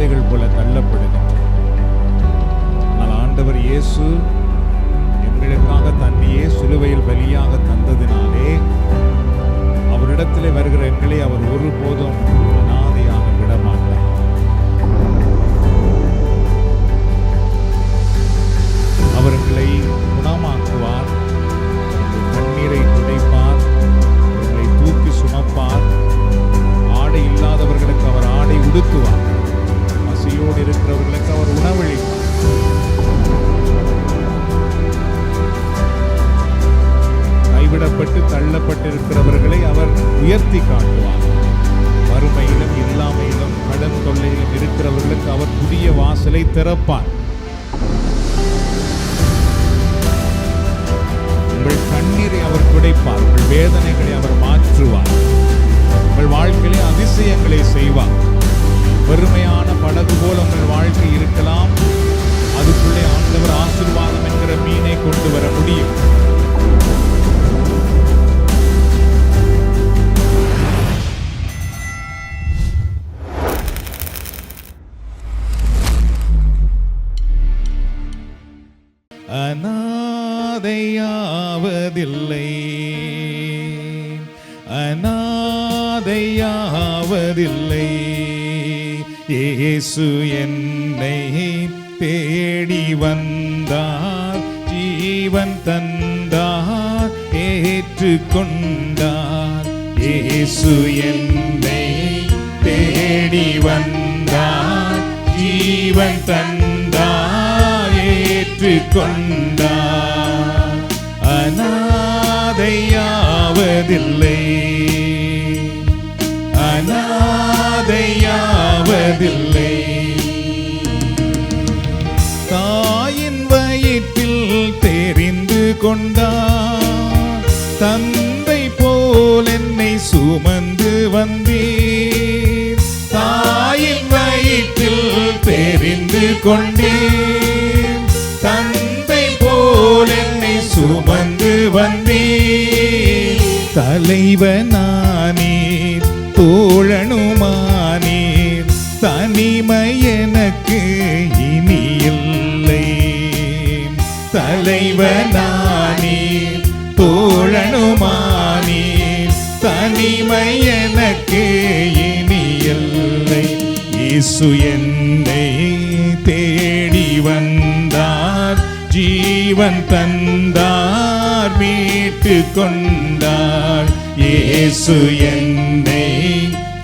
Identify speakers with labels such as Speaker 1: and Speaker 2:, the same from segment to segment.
Speaker 1: அனாதைகள் போல தள்ளப்படுகின்றோம். ஆனால் ஆண்டவர் இயேசு எங்களுக்காக தன்னையே சிலுவையில் பலியாக தந்ததினாலே அவரிடத்திலே வருகிற எங்களை அவர் ஒருபோதும் அனாதையாக விடமாட்டார். அவர் எங்களை குணமாக்குவார், கண்ணீரை துடைப்பார், எங்களை தூக்கி சுமப்பார். ஆடை இல்லாதவர்களுக்கு அவர் ஆடை உடுத்துவார், பசியோடு இருக்கிறவர்களுக்கு அவர் உணவளிப்பார். கைவிடப்பட்டு தள்ளப்பட்டிருக்கிறவர்களை அவர் உயர்த்தி காட்டுவார். வறுமையிலும் இல்லாமையிலும் கடன் தொல்லையிலும் இருக்கிறவர்களுக்கு அவர் புதிய வாசலை திறப்பார். உங்கள் கண்ணீரை அவர் துடைப்பார், உங்கள் வேதனைகளை அவர் மாற்றுவார், உங்கள் வாழ்க்கையிலே அதிசயங்களை செய்வார். வெறுமையான படகு போல உங்கள் வாழ்க்கை இருக்கலாம், அதுக்குள்ளே ஆண்டவர் ஆசீர்வாதம் என்கிற மீனை கொண்டு வர முடியும். அனாதையாவதில்லை, அனாதையாவதில்லை. இயேசு என்னை தேடி வந்தார், ஜீவன் தந்தார், ஏற்றுக்கொண்டார். இயேசு என்னை தேடி வந்தார், ஜீவன் தந்தார், ஏற்றுக்கொண்டார். அனாதையாவதில்லை, அனாதையாவதில்லை. தாயின் வயிற்றில் தெரிந்து கொண்டார், தந்தை போல் என்னை சுமந்து வந்தீர். தாயின் வயிற்றில் தெரிந்து கொண்டீர், தந்தை போல் என்னை சுமந்து வந்தீர். தலைவனானீர், தோழனுமானீர், தனிமை எனக்கு இனி இல்லை. தலைவனானீர், தோழனுமானீர், தனிமை எனக்கு இனி இல்லை. இயேசு என்னை தேடி வந்தார், ஜீவன் தந்தார், மீட்டு கொண்டார். இயேசு என்னை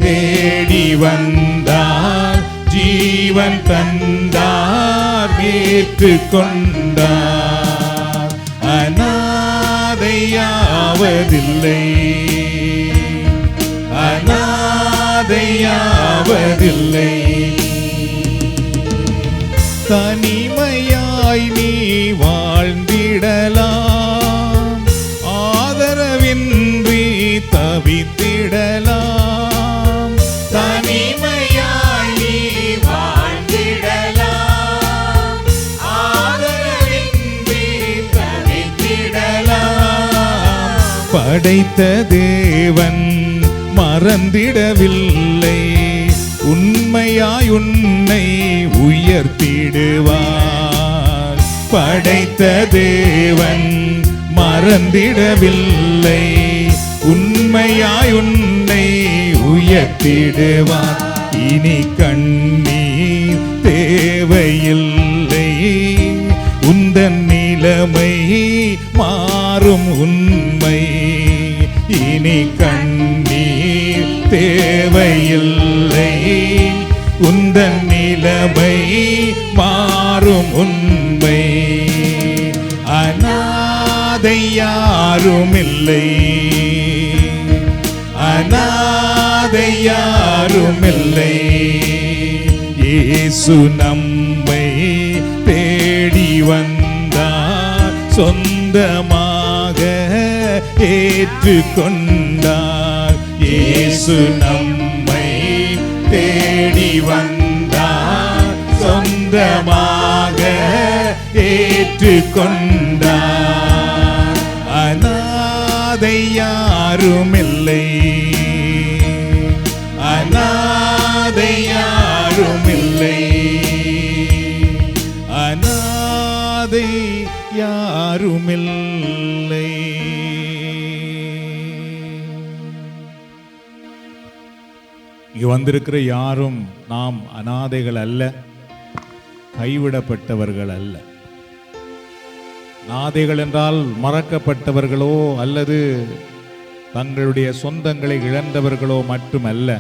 Speaker 1: தேடி வந்தார், ஜீவன் தந்தார், மீட்டு கொண்டார். அனாதையாவதில்லை, அனாதையாவதில்லை. தனிமையாய் நீ வாழ்ந்திடலாம், ஆதரவின்றி தவித்திடலாம். தனிமையாய் நீ வாழ்ந்திடலாம், ஆதரவின்றி தவித்திடலாம். படைத்த தேவன் மறந்திடவில்லை, உண்மையாய் உன்னை உயர்த்திடுவார். படைத்த தேவன் மறந்திடவில்லை, உண்மையாய் உன்னை உயர்த்திடுவார். இனி கண்ணீர் தேவையில்லை, உந்தன் நிலைமை மாறும் உண்மை. இனி கண்ணீர் தேவையில்லை, உந்தன் நிலைமை மாறும் உண்மை. அனாதை யாருமில்லை, அனாதை யாருமில்லை. இயேசு நம்மை தேடி வந்தார், சொந்தமாக ஏற்றுக்கொண்டார். இயேசு நம்மை தேடி வந்தார், சொந்தமாக ஏற்றுக்கொண்டார். அனாதை யாருமில்லை, அனாதை யாரும் யாருமில்லை, அநாதை யாருமில்லை. இங்கு வந்திருக்கிற யாரும் நாம் அநாதைகள் அல்ல, கைவிடப்பட்டவர்கள் அல்ல. அநாதைகள் என்றால் மறக்கப்பட்டவர்களோ அல்லது தங்களுடைய சொந்தங்களை இழந்தவர்களோ மட்டுமல்ல.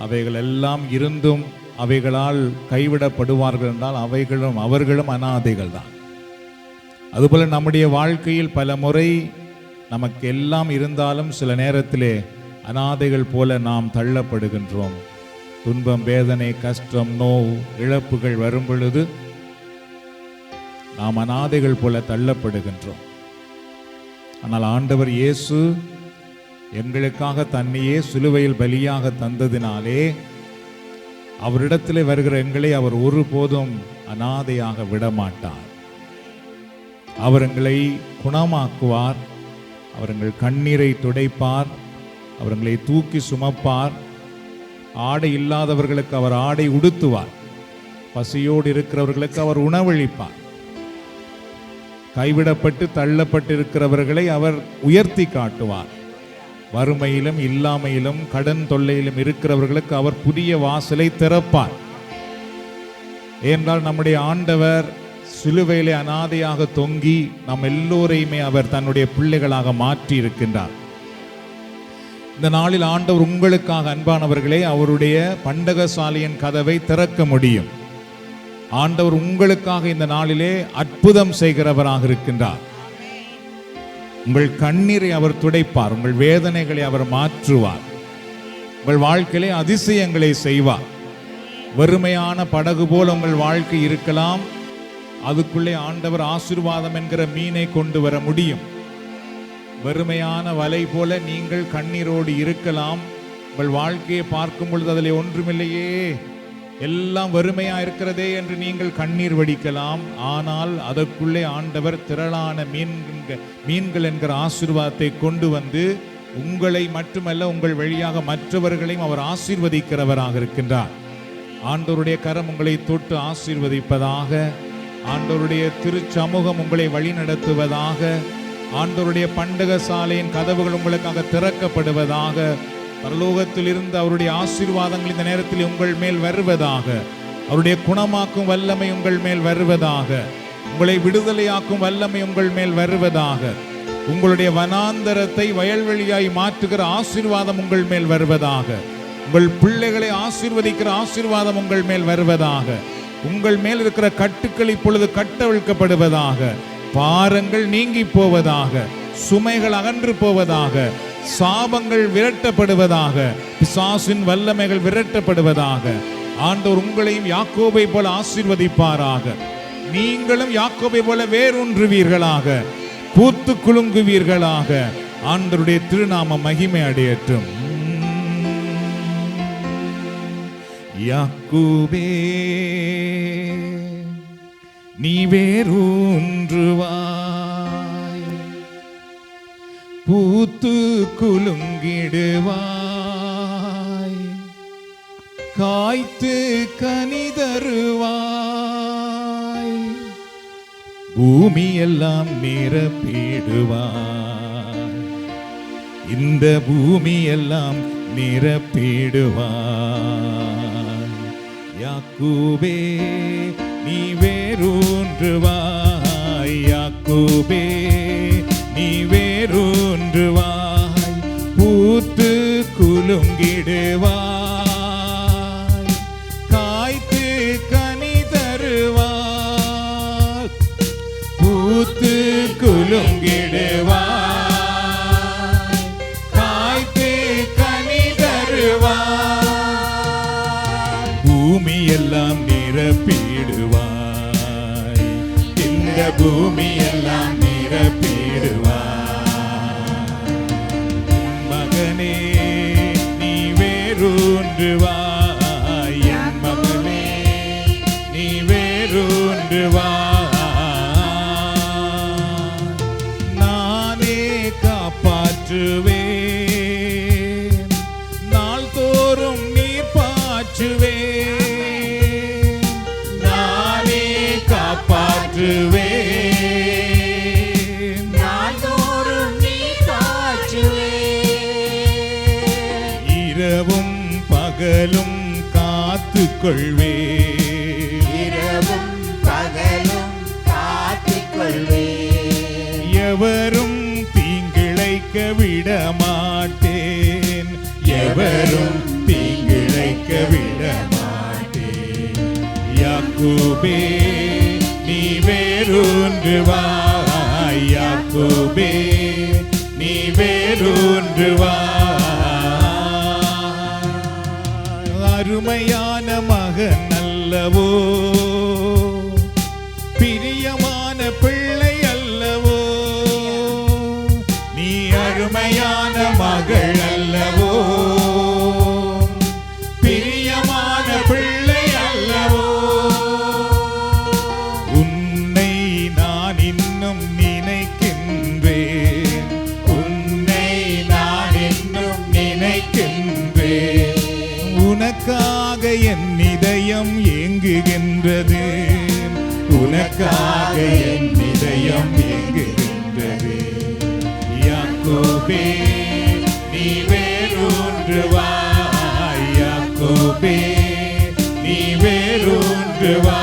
Speaker 1: அவைகள் எல்லாம் இருந்தும் அவைகளால் கைவிடப்படுவார்கள் என்றால் அவர்களும் அநாதைகள் தான். அதுபோல நம்முடைய வாழ்க்கையில் பல முறை நமக்கு எல்லாம் இருந்தாலும் சில நேரத்திலே அநாதைகள் போல நாம் தள்ளப்படுகின்றோம். துன்பம், வேதனை, கஷ்டம், நோய், இழப்புகள் வரும் பொழுது நாம் அநாதைகள் போல தள்ளப்படுகின்றோம். ஆனால் ஆண்டவர் இயேசு எங்களுக்காக தன்னையே சிலுவையில் பலியாக தந்ததினாலே அவரிடத்திலே வருகிற எங்களை அவர் ஒருபோதும் அநாதையாக விடமாட்டார். அவர் எங்களை குணமாக்குவார், அவர் எங்கள் கண்ணீரை துடைப்பார், அவர்களை தூக்கி சுமப்பார். ஆடை இல்லாதவர்களுக்கு அவர் ஆடை உடுத்துவார், பசியோடு இருக்கிறவர்களுக்கு அவர் உணவளிப்பார். கைவிடப்பட்டு தள்ளப்பட்டிருக்கிறவர்களை அவர் உயர்த்தி காட்டுவார். வறுமையிலும் இல்லாமையிலும் கடன் தொல்லையிலும் இருக்கிறவர்களுக்கு அவர் புதிய வாசலை திறப்பார். ஏனென்றால் நம்முடைய ஆண்டவர் சிலுவையிலே அநாதையாக தொங்கி நம் எல்லோரையுமே அவர் தன்னுடைய பிள்ளைகளாக மாற்றி இருக்கின்றார். இந்த நாளில் ஆண்டவர் உங்களுக்காக அன்பானவர்களே அவருடைய பண்டகசாலையின் கதவை திறக்க முடியும். ஆண்டவர் உங்களுக்காக இந்த நாளிலே அற்புதம் செய்கிறவராக இருக்கின்றார். உங்கள் கண்ணீரை அவர் துடைப்பார், உங்கள் வேதனைகளை அவர் மாற்றுவார், உங்கள் வாழ்க்கையிலே அதிசயங்களை செய்வார். வெறுமையான படகு போல் உங்கள் வாழ்க்கை இருக்கலாம், அதுக்குள்ளே ஆண்டவர் ஆசீர்வாதம் என்கிற மீனை கொண்டு வர முடியும். வெறுமையான வலை போல நீங்கள் கண்ணீரோடு இருக்கலாம். உங்கள் வாழ்க்கையை பார்க்கும் பொழுது அதில் ஒன்றுமில்லையே, எல்லாம் வெறுமையா இருக்கிறதே என்று நீங்கள் கண்ணீர் வடிக்கலாம். ஆனால் அதற்குள்ளே ஆண்டவர் திரளான மீன்கள் என்கிற ஆசீர்வாதத்தை கொண்டு வந்து உங்களை மட்டுமல்ல உங்கள் வழியாக மற்றவர்களையும் அவர் ஆசீர்வதிக்கிறவராக இருக்கின்றார். ஆண்டவருடைய கரம் உங்களை தொட்டு ஆசீர்வதிப்பதாக, ஆண்டவருடைய திருச்சமூகம் உங்களை வழி நடத்துவதாக, ஆண்டவருடைய பண்டகசாலையின் கதவுகள் உங்களுக்காக திறக்கப்படுவதாக, பரலோகத்தில் இருந்து அவருடைய ஆசீர்வாதங்கள் இந்த நேரத்தில் உங்கள் மேல் வருவதாக, அவருடைய குணமாக்கும் வல்லமை உங்கள் மேல் வருவதாக, உங்களை விடுதலையாக்கும் வல்லமை உங்கள் மேல் வருவதாக, உங்களுடைய வனாந்தரத்தை வயல்வெளியாய் மாற்றுகிற ஆசீர்வாதம் உங்கள் மேல் வருவதாக, உங்கள் பிள்ளைகளை ஆசீர்வதிக்கிற ஆசீர்வாதம் உங்கள் மேல் வருவதாக, உங்கள் மேல் இருக்கிற கட்டுக்கள் இப்பொழுது கட்டவிழ்க்கப்படுவதாக, பாரங்கள் நீங்கி போவதாக, சுமைகள் அகன்று போவதாக, சாபங்கள் விரட்டப்படுவதாக, பிசாசின் வல்லமைகள் விரட்டப்படுவதாக. ஆண்டவர் உங்களையும் யாக்கோபை போல ஆசீர்வதிப்பாராக. நீங்களும் யாக்கோபை போல வேரூன்றுவீர்களாக, பூத்து குலுங்குவீர்களாக. ஆண்டவருடைய திருநாம மகிமை அடையட்டும். யாக்கோபே நீ வேரூன்றுவாய், பூத்து குலுங்கிடுவாய், காய்த்து கனிதருவாய், பூமியெல்லாம் நிரப்பிடுவாய், இந்த பூமியெல்லாம் நிரப்பிடுவாய். யாக்கோபே நீ வேரூன்றுவாய், யாக்கோபே நீ வேரூன்றுவாய், பூத்து குலுங்கிடுவாய், காய்த்து கனி தருவாய், பூத்து குலுங்கிடுவாய், காய்த்து கனி தருவாய், பூமியெல்லாம் நிரப்பிடுவாய், இந்த பூமியெல்லாம் நிரப்பிடுவாய். மகனே நீ வேரூன்றுவாய், என் மகனே நீ வேரூன்றுவாய், நானே காப்பாற்றுவேன், நாள்தோறும் நீர் பாய்ச்சுவேன், பகலும் காத்து கொள்வே,
Speaker 2: இரவும் பகலும் காத்துக் கொள்வே,
Speaker 1: எவரும் தீங்கிழைக்க விட மாட்டேன், எவரும் தீங்கிழைக்க விட மாட்டேன். யாக்கோபே நீ வேரூன்று வா, யாக்கோபே நீ வேரூன்று வா. அருமையான மகன் அல்லவோ, பிரியமான பிள்ளை அல்லவோ, நீ அருமையான மகள் அல்லவோ, பிரியமான பிள்ளை அல்லவோ. உன்னை நான் இன்னும் நினைக்கின்றேன், உன்னை நான் இன்னும் நினைக்கின்றேன். உனக்காக என் இதயம் ஏங்குகின்றது, உனக்காக என் இதயம் ஏங்குகின்றது. யாக்கோபே நீ வேரூன்று வா, யாக்கோபே நீ வேரூன்று வா.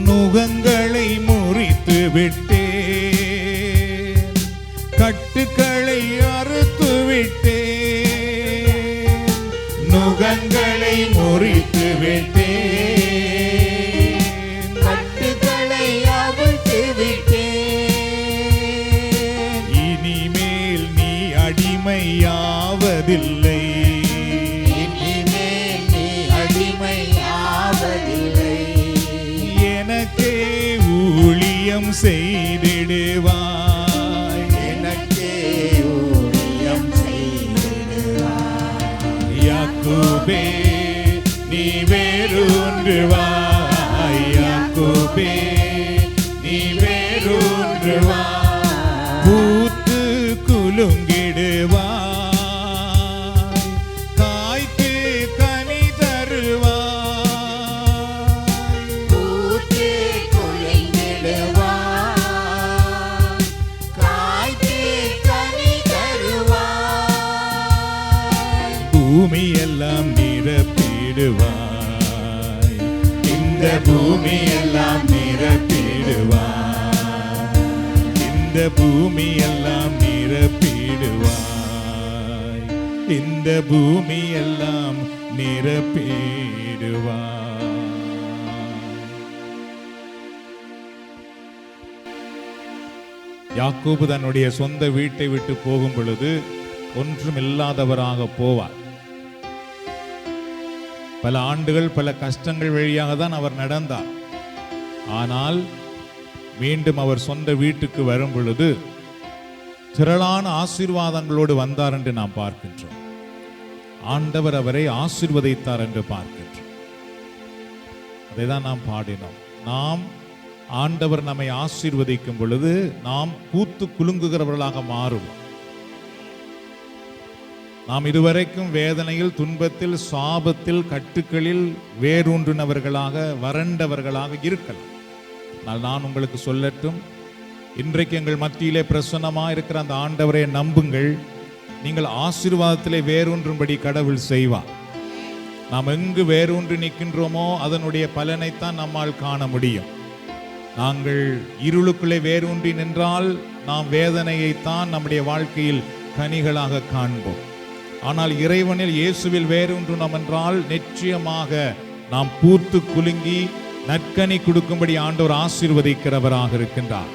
Speaker 1: நுகங்களை முறித்து விட்டேன், கட்டுக்களை அறுத்து விட்டேன், நுகங்களை முறித்து விட்டேன்,
Speaker 2: கட்டுகளை அவிழ்த்து விட்டேன்.
Speaker 1: இனிமேல் நீ அடிமையாவதில்லை,
Speaker 2: இனிமேல் நீ அடிமையாவதில்லை.
Speaker 1: எனக்கே ஊழியம் செய்திடுவாய்,
Speaker 2: எனக்கே ஊழியம் செய்திடுவாய்.
Speaker 1: யாக்கோபே நீ வேரூன்று வா, யாக்கோபே நீ வேரூன்று வா. பூத்து குலுங்கிடுவாய், காய்க்கு கனி தருவாய்,
Speaker 2: பூத்து குலுங்கிடுவாய், காய்த்து கனி தருவாய்.
Speaker 1: பூமியெல்லாம் நிரப்பிடுவாய், இந்த பூமியெல்லாம் நிரப்பிடுவாய், இந்த பூமியெல்லாம் நிரப்பிடுவாய், இந்த பூமியெல்லாம் நிரப்பிடுவாய். யாக்கோபு தன்னுடைய சொந்த வீட்டை விட்டு போகும் பொழுது ஒன்றும் இல்லாதவராக போவார். பல ஆண்டுகள் பல கஷ்டங்கள் வழியாக தான் அவர் நடந்தார். ஆனால் மீண்டும் அவர் சொந்த வீட்டுக்கு வரும் பொழுது திரளான ஆசீர்வாதங்களோடு வந்தார் என்று நாம் பார்க்கின்றோம். ஆண்டவர் அவரை ஆசீர்வதித்தார் என்று பார்க்கின்றோம். அதை தான் நாம் பாடினோம். நாம் ஆண்டவர் நம்மை ஆசீர்வதிக்கும் பொழுது நாம் பூத்து குலுங்குகிறவர்களாக மாறுவோம். நாம் இதுவரைக்கும் வேதனையில், துன்பத்தில், சாபத்தில், கட்டுக்களில் வேரூன்றினவர்களாக, வறண்டவர்களாக இருக்கலாம். ஆனால் நான் உங்களுக்கு சொல்லட்டும், இன்றைக்கு எங்கள் மத்தியிலே பிரசன்னமாக இருக்கிற அந்த ஆண்டவரை நம்புங்கள். நீங்கள் ஆசீர்வாதத்திலே வேரூன்றும்படி கடவுள் செய்வார். நாம் எங்கு வேரூன்றி நிற்கின்றோமோ அதனுடைய பலனைத்தான் நம்மால் காண முடியும். நாங்கள் இருளுக்குள்ளே வேரூன்றி நின்றால் நாம் வேதனையைத்தான் நம்முடைய வாழ்க்கையில் கனிகளாக காண்போம். ஆனால் இறைவனில், இயேசுவில் வேரூன்றினோம் என்றால் நிச்சயமாக நாம் பூத்து குலுங்கி நற்கனி கொடுக்கும்படி ஆண்டவர் ஆசீர்வதிக்கிறவராக இருக்கின்றார்.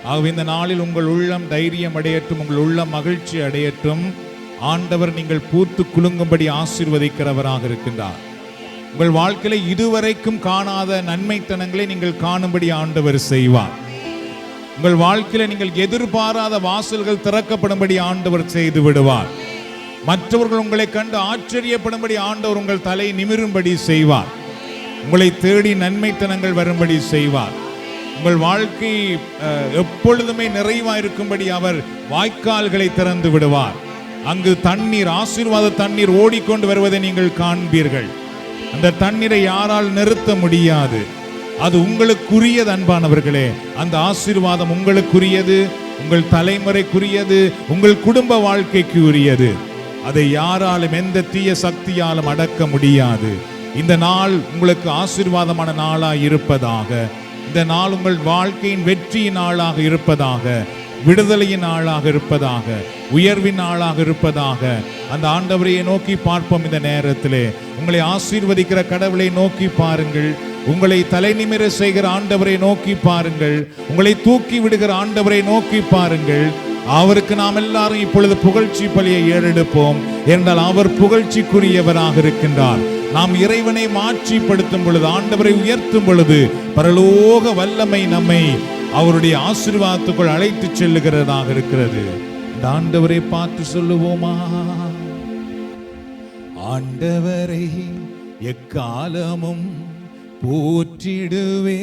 Speaker 1: ஆகவே இந்த நாளில் உங்கள் உள்ளம் தைரியம் அடையட்டும், உங்கள் உள்ளம் மகிழ்ச்சி அடையட்டும். ஆண்டவர் நீங்கள் பூத்து குலுங்கும்படி ஆசீர்வதிக்கிறவராக இருக்கின்றார். உங்கள் வாழ்க்கையில இதுவரைக்கும் காணாத நன்மைத்தனங்களை நீங்கள் காணும்படி ஆண்டவர் செய்வார். உங்கள் வாழ்க்கையில நீங்கள் எதிர்பாராத வாசல்கள் திறக்கப்படும்படி ஆண்டவர் செய்து விடுவார். மற்றவர்கள் உங்களை கண்டு ஆச்சரியப்படும்படி ஆண்டவர் உங்கள் தலை நிமிரும்படி செய்வார். உங்களை தேடி நன்மைத்தனங்கள் வரும்படி செய்வார். உங்கள் வாழ்க்கை எப்பொழுதுமே நிறைவாக இருக்கும்படி அவர் வாய்க்கால்களை திறந்து விடுவார். அங்கு தண்ணீர், ஆசீர்வாத தண்ணீர் ஓடிக்கொண்டு வருவதை நீங்கள் காண்பீர்கள். அந்த தண்ணீரை யாரால் நிறுத்த முடியாது. அது உங்களுக்குரியது அன்பானவர்களே. அந்த ஆசீர்வாதம் உங்களுக்குரியது, உங்கள் தலைமுறைக்குரியது, உங்கள் குடும்ப வாழ்க்கைக்கு உரியது. அதை யாராலும் எந்த தீய சக்தியாலும் அடக்க முடியாது. இந்த நாள் உங்களுக்கு ஆசீர்வாதமான நாளாக இருப்பதாக. இந்த நாள் உங்கள் வாழ்க்கையின் வெற்றியின் நாளாக இருப்பதாக, விடுதலையின் நாளாக இருப்பதாக, உயர்வின் நாளாக இருப்பதாக. அந்த ஆண்டவரையை நோக்கி பார்ப்போம். இந்த நேரத்திலே உங்களை ஆசீர்வதிக்கிற கடவுளை நோக்கி பாருங்கள். உங்களை தலை நிமிர செய்கிற ஆண்டவரை நோக்கி பாருங்கள். உங்களை தூக்கி விடுகிற ஆண்டவரை நோக்கி பாருங்கள். அவருக்கு நாம் எல்லாரும் இப்பொழுது புகழ்ச்சி பலியை ஏறெடுப்போம். என்றால் அவர் புகழ்ச்சிக்குரியவராக இருக்கின்றார். நாம் இறைவனை மாட்சிப்படுத்தும் பொழுது, ஆண்டவரை உயர்த்தும் பொழுது, பரலோக வல்லமை நம்மை அவருடைய ஆசீர்வாதத்துக்குள் அழைத்து செல்லுகிறதாக இருக்கிறது. இந்த ஆண்டவரை பார்த்து சொல்லுவோமா? ஆண்டவரை எக்காலமும் போற்றிடுவே,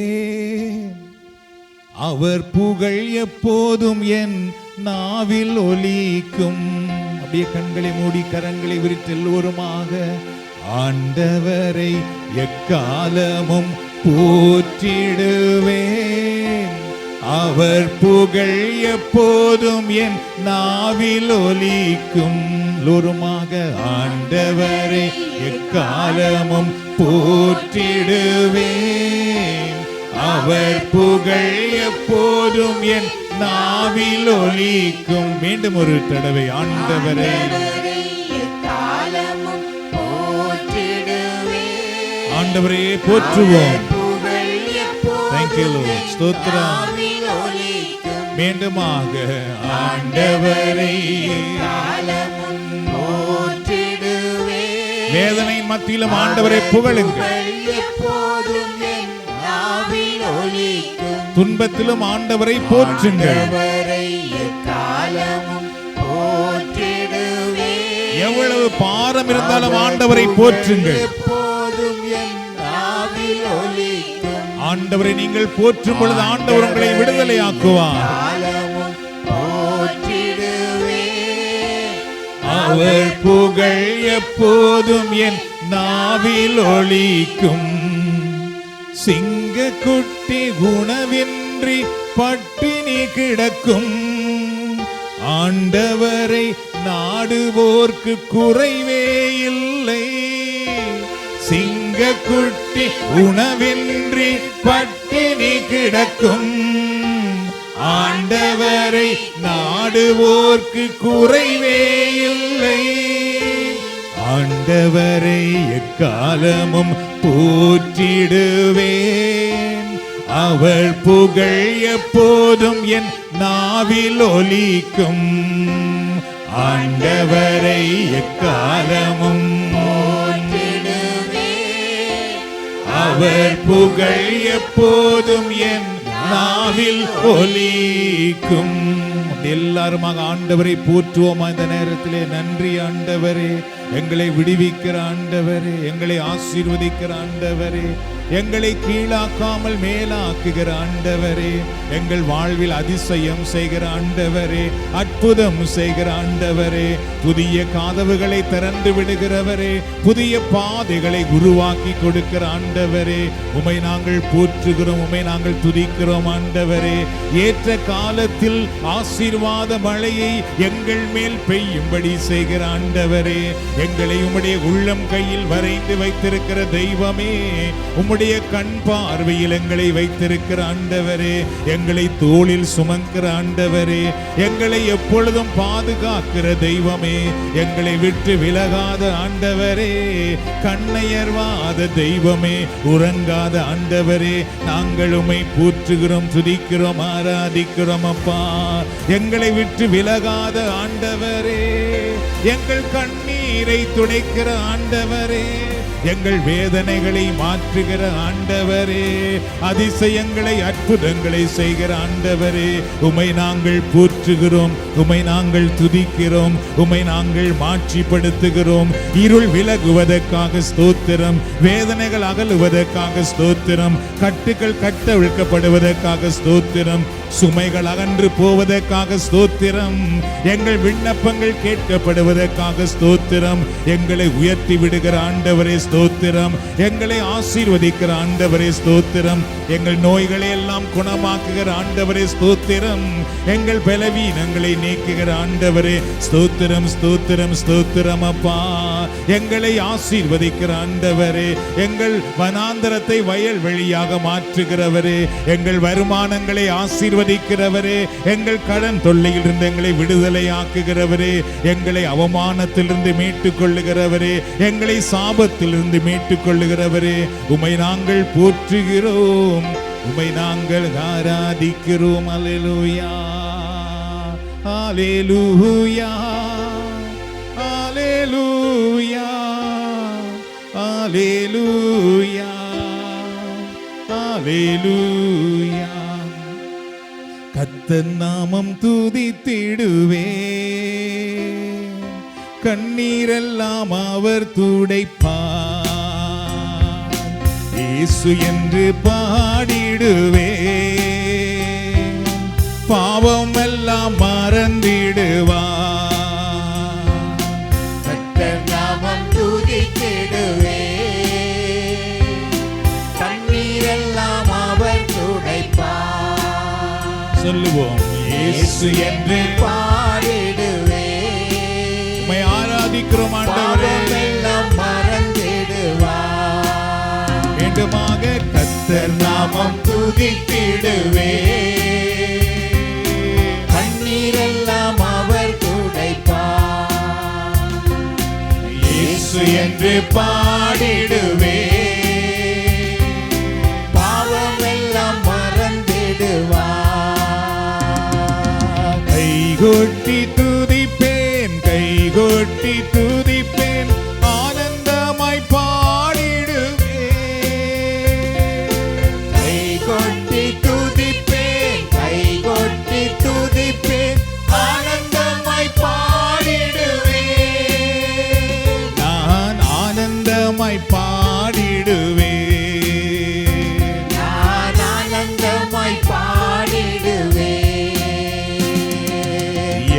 Speaker 1: அவர் புகழ் எப்போதும் என் நாவில் ஒலிக்கும். அப்படியே கண்களை மூடி கரங்களை விரித்து எல்லோருமாக ஆண்டவரை எக்காலமும் போற்றிடுவே, அவர் புகழ் எப்போதும் என் நாவில் ஒலிக்கும். எல்லோருமாக ஆண்டவரை எக்காலமும் போற்றிடுவே, அவர் புகழ் எப்போதும் என் நாவில் ஒலிக்கும். மீண்டும் ஒரு தடவை ஆண்டவரை ஆண்டவரே போற்றுவோம். Thank you Lord. ஸ்தோத்திரம். மீண்டுமாக ஆண்டவரை வேதனையின் மத்தியிலும் ஆண்டவரை புகழுங்கள். துன்பத்திலும் ஆண்டவரை போற்றுங்கள். எவ்வளவு பாரம் இருந்தாலும் ஆண்டவரை போற்றுங்கள். ஆண்டவரை நீங்கள் போற்றும் பொழுது ஆண்டவர் உங்களை விடுதலை ஆக்குவார். அவர் புகழ் எப்போதும் என் நாவில் ஒலிக்கும். சிங்கக்குட்டி உணவின்றி பட்டினி கிடக்கும், ஆண்டவரை நாடுவோர்க்கு குறைவே இல்லை. சிங்கக்குட்டி உணவின்றி பட்டினி கிடக்கும், ஆண்டவரை நாடுவோர்க்கு குறைவே இல்லை. ஆண்டவரை எக்காலமும் போற்றிடுவேன், அவர் புகழ் எப்போதும் என் நாவில் ஒலிக்கும். ஆண்டவரை எக்காலமும் அவர் புகழ் எப்போதும் என் நாவில் ஒலிக்கும். எல்லாருமாக ஆண்டவரை போற்றுவோமா இந்த நேரத்திலே? நன்றி ஆண்டவரே, எங்களை விடுவிக்கிற ஆண்டவரே, எங்களை ஆசீர்வதிக்கிற ஆண்டவரே, எங்களை கீழாக்காமல் மேலாக்குகிற ஆண்டவரே, எங்கள் வாழ்வில் அதிசயம் செய்கிற ஆண்டவரே, அற்புதம் செய்கிற ஆண்டவரே, புதிய கதவுகளை திறந்து விடுகிறவரே, புதிய பாதைகளை உருவாக்கி கொடுக்கிற ஆண்டவரே, உமை நாங்கள் போற்றுகிறோம், உமை நாங்கள் துதிக்கிறோம் ஆண்டவரே. ஏற்ற காலத்தில் ஆசீர்வாத மழையை எங்கள் மேல் பெய்யும்படி செய்கிற ஆண்டவரே, எங்களை உம்முடைய உள்ளம் கையில் வரைந்து வைத்திருக்கிற தெய்வமே, உம்முடைய கண் பார்வையில் எங்களை வைத்திருக்கிற ஆண்டவரே, எங்களை தோளில் சுமக்கிற ஆண்டவரே, எங்களை எப்பொழுதும் பாதுகாக்கிற தெய்வமே, எங்களை விட்டு விலகாத ஆண்டவரே, கண்ணையர்வாத தெய்வமே, உறங்காத ஆண்டவரே, நாங்கள் உம்மை போற்றுகிறோம், துதிக்கிறோம், ஆராதிக்கிறோம் அப்பா. எங்களை விட்டு விலகாத ஆண்டவரே, எங்கள் கண்ணீரை துடைக்கிற ஆண்டவரே, எங்கள் வேதனைகளை மாற்றுகிற ஆண்டவரே, அதிசயங்களை அற்புதங்களை செய்கிற ஆண்டவரே, உமை நாங்கள் போற்றுகிறோம், உமை நாங்கள் துதிக்கிறோம், உமை நாங்கள் மாட்சிப்படுத்துகிறோம். இருள் விலகுவதற்காக ஸ்தோத்திரம், வேதனைகள் அகலுவதற்காக ஸ்தோத்திரம், கட்டுகள் கட்டவிழ்க்கப்படுவதற்காக ஸ்தோத்திரம், சுமைகள் அகன்று போவதற்காக ஸ்தோத்திரம், எங்கள் விண்ணப்பங்கள் கேட்கப்படுவதற்காக ஸ்தோத்திரம். எங்களை உயர்த்தி விடுகிற ஆண்டவரே ஸ்தோத்திரம். எங்களை ஆசீர்வதிக்கிற ஆண்டவரே ஸ்தோத்திரம். எங்கள் நோய்களை எல்லாம் குணமாக்குகிற ஆண்டவரே ஸ்தோத்திரம். எங்கள் பலவீனங்களை நீக்குகிற ஆண்டவரே ஸ்தோத்திரம் ஸ்தோத்திரம் ஸ்தோத்திரம். அப்பா, எங்களை ஆசீர்வதிக்கிற ஆண்டவரே, எங்கள் வனாந்தரத்தை வயல் வெளியாக மாற்றுகிறவரே, எங்கள் வருமானங்களை ஆசீர்வதிக்கிறவரே, எங்கள் கடன் தொல்லையில் இருந்து எங்களை விடுதலை ஆக்குகிறவரே, எங்களை அவமானத்திலிருந்து மீட்டுக் கொள்ளுகிறவரே, எங்களை சாபத்திலிருந்து மீட்டுக் கொள்ளுகிறவரே, உம்மை நாங்கள் போற்றுகிறோம், உம்மை நாங்கள் ஆராதிக்கிறோம். அல்லேலூயா அல்லேலூயா அல்லேலூயா அல்லேலூயா அல்லேலூயா. கர்த்தர் நாமம் துதித்திடுவே, கண்ணீரெல்லாம் அவர் துடைப்பார். இயேசு என்று பாடிடுவே, பாவம் எல்லாம் மறந்திடுவார்.
Speaker 2: கர்த்தர் நாமம் துதித்திடுவே, கண்ணீரெல்லாம் அவர் துடைப்பார்.
Speaker 1: சொல்லுவோம், இயேசு என்று
Speaker 2: பாடிடுவே,
Speaker 1: உம்மை ஆராதிக்கிறோம் ஆண்டவரே.
Speaker 2: பாவமெல்லாம் மறந்திடுவார்.
Speaker 1: வேண்டுமாக கர்த்தர் நாமம்
Speaker 2: துதித்திடுவே, கண்ணீரெல்லாம் அவர் துடைப்பார்.
Speaker 1: இயேசு என்று பாடிடுவே,
Speaker 2: பாவமெல்லாம் மறந்திடுவார்.
Speaker 1: கைகொட்டி துதிப்பேன், கைகொட்டி துதிப்பேன், ஆனந்தமாய் பாடிடுவேன்.
Speaker 2: கைகொட்டி துதிப்பேன், கைகொட்டி துதிப்பேன், ஆனந்தமாய் பாடிடுவேன்.
Speaker 1: நான் ஆனந்தமாய் பாடிடுவேன்.
Speaker 2: நான் ஆனந்தமாய் பாடிடுவேன்.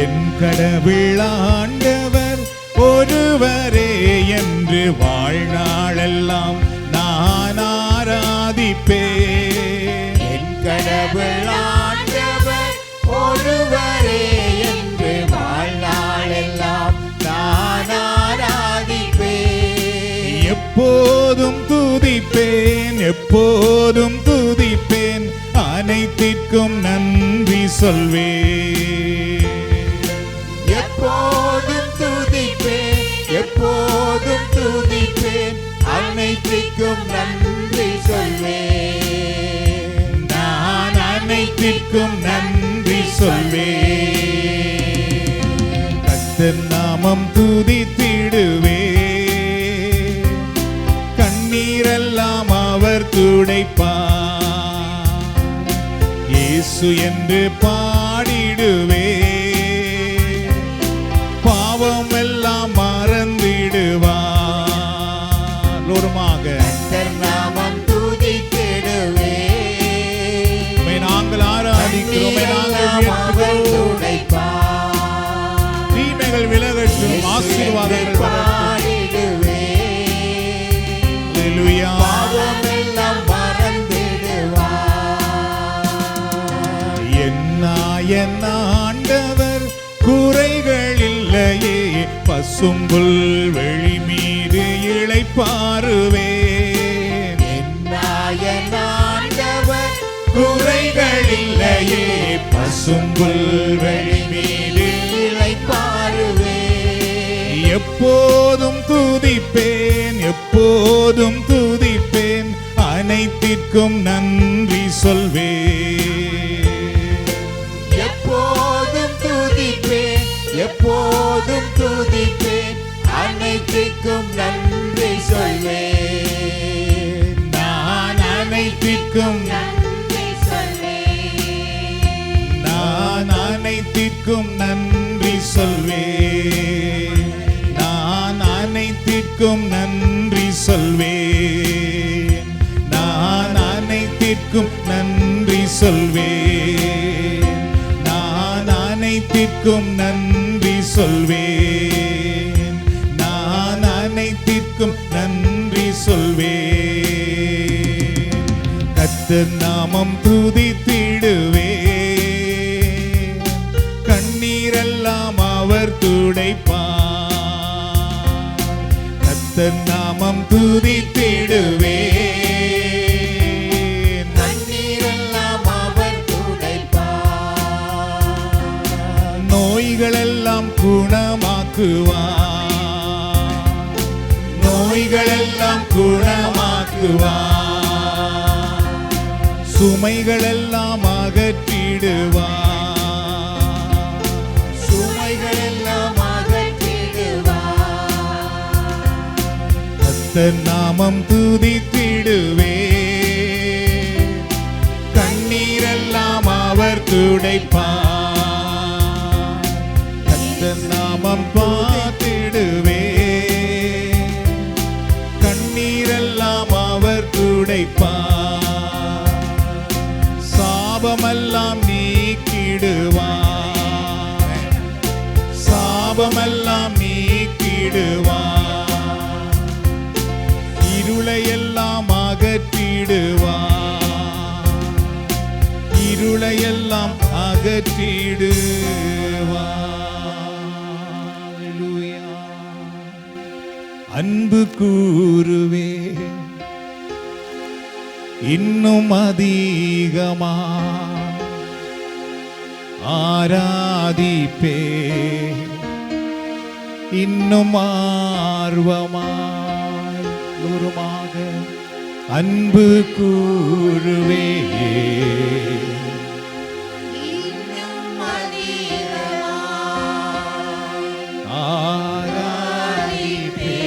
Speaker 1: என் கடவுள் ஆண்டவர் ஒருவரே என்று வாழ்நாளெல்லாம் நான் ஆராதிப்பேன்.
Speaker 2: என் கடவுள் ஆண்டவர் ஒருவரே என்று வாழ்நாளெல்லாம் நான் ஆராதிப்பேன்.
Speaker 1: எப்போதும் துதிப்பேன், எப்போதும் துதிப்பேன், அனைத்திற்கும் நன்றி சொல்வேன்.
Speaker 2: எப்போதும் துதிப்பேன், எப்போதும் துதிப்பேன், அனைத்திற்கும் நன்றி சொல்வேன்.
Speaker 1: நான் அனைத்திற்கும் நன்றி சொல்வேன். கர்த்தர் நாமம் துதித்திடுவே, கண்ணீரெல்லாம் அவர் துடைப்பார். இயேசு என்று பாடிடுவே, பாவம் எல்லாம் மறந்திடுவார். லோருமாக
Speaker 2: கர்த்தர் நாமம் துதித்திடுவே,
Speaker 1: உம்மை நாங்கள் ஆராதிக்கிறோம், உம்மை நாங்கள்
Speaker 2: கண்ணீரெல்லாம் அவர்
Speaker 1: உயர்த்துகிறோம்.
Speaker 2: துடைப்பார்.
Speaker 1: தீமைகள் விலகட்டும், ஆசீர்வாதங்கள் வரட்டும்.
Speaker 2: பாடிடுவே,
Speaker 1: அல்லேலூயா.
Speaker 2: பாவமெல்லாம் மறந்திடுவார்.
Speaker 1: என் ஆண்டவர் குறைகள் இல்லையே, பசும்புல் வெளி மீது இளைப்பாறுவேன்.
Speaker 2: நாயன் ஆண்டவர்
Speaker 1: குறைகள் இல்லையே, பசும்புல் வெளி மீது
Speaker 2: இளைப்பாறுவேன்.
Speaker 1: எப்போதும் துதிப்பேன், எப்போதும் துதிப்பேன், அனைத்திற்கும் நன்றி சொல்வேன்.
Speaker 2: எப்போதும் துதிப்பேன், எப்போதும் துதிப்பேன், அனைத்திற்கும் நன்றி சொல்வேன்.
Speaker 1: நான் அனைத்திற்கும்
Speaker 2: நன்றி சொல்வேன்.
Speaker 1: நான் அனைத்திற்கும் நன்றி சொல்வேன். நான் அனைத்திற்கும் நன்றி சொல்வேன். நான் அனைத்திற்கும் நன்றி சொல்வேன். நான் அனைத்திற்கும் நன்றி சொல்வேன். நான் அனைத்திற்கும் நன்றி சொல்வே. கர்த்தர் நாமம் துதித்திடுவே. கண்ணீரெல்லாம் அவர் துடைப்பார். கர்த்தர் நாமம் துதித்திடுவே.
Speaker 2: கண்ணீரெல்லாம் அவர் துடைப்பார்.
Speaker 1: நோய்களெல்லாம் குணமாக்குவார். நோய்களெல்லாம் குணமாக்குவார். சுமைகளெல்லாம் அகற்றிடுவார்.
Speaker 2: சுமைகளெல்லாம் அகற்றிடுவார்.
Speaker 1: கர்த்தர் நாமம் துதித்திடுவே. கண்ணீரெல்லாம் அவர் துடைப்பார். கர்த்தர் நாமம் பார்த்திடுவே. கண்ணீரெல்லாம் அவர் துடைப்பார். சாபமெல்லாம் நீக்கிடுவார். சாபமெல்லாம் நீக்கிடுவார். இருளையெல்லாம் அகற்றிடுவார். இருளையெல்லாம் அகற்றிடுவார். அல்லேலூயா. அன்பு கூறுவே இன்னும் அதிகமா ஆராதிப்பே இன்னும் ஆர்வமாய் தூரமாக அன்பு கூறுவே.
Speaker 2: இன்னும் அதிகமாய்
Speaker 1: ஆராதிப்பே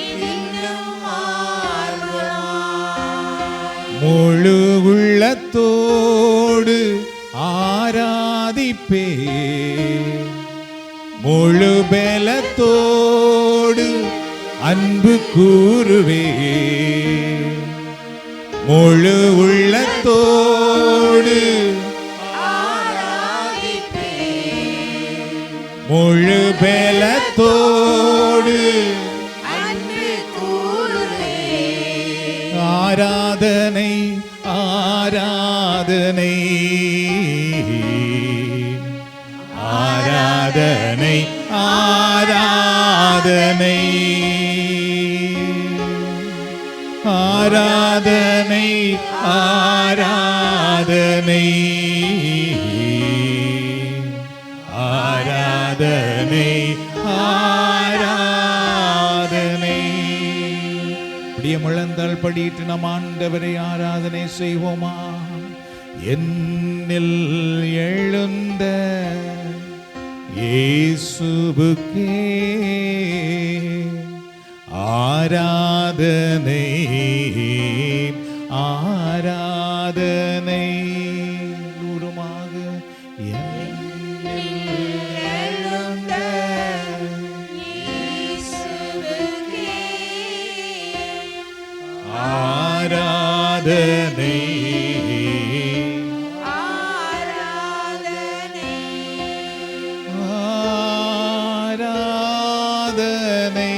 Speaker 2: இன்னும் ஆர்வமாய்
Speaker 1: முழு உள்ளத்தோடு ஆராதிப்பே. முழு பலத்தோடு அன்பு கூறுவே. முழு உள்ளத்தோடு
Speaker 2: ஆராதிப்பே.
Speaker 1: முழு பலத்தோடு
Speaker 2: அன்பு கூறுவே.
Speaker 1: ஆராதனை ஆராதனை ஆராதனை ஆராதனை ஆராதனை ஆராதனை ஆராதனை ஆராதனை. அப்படியே முழந்தால் படிட்டு நம் ஆண்டவரை ஆராதனை செய்வோமா. என்னில் எழுந்த இயேசுவுக்கே ஆராதனை ஆராதனை. தூரமாக
Speaker 2: எழுந்த இயேசுவுக்கே
Speaker 1: ஆராதனை
Speaker 2: ஆராதனை.
Speaker 1: ஆராதனை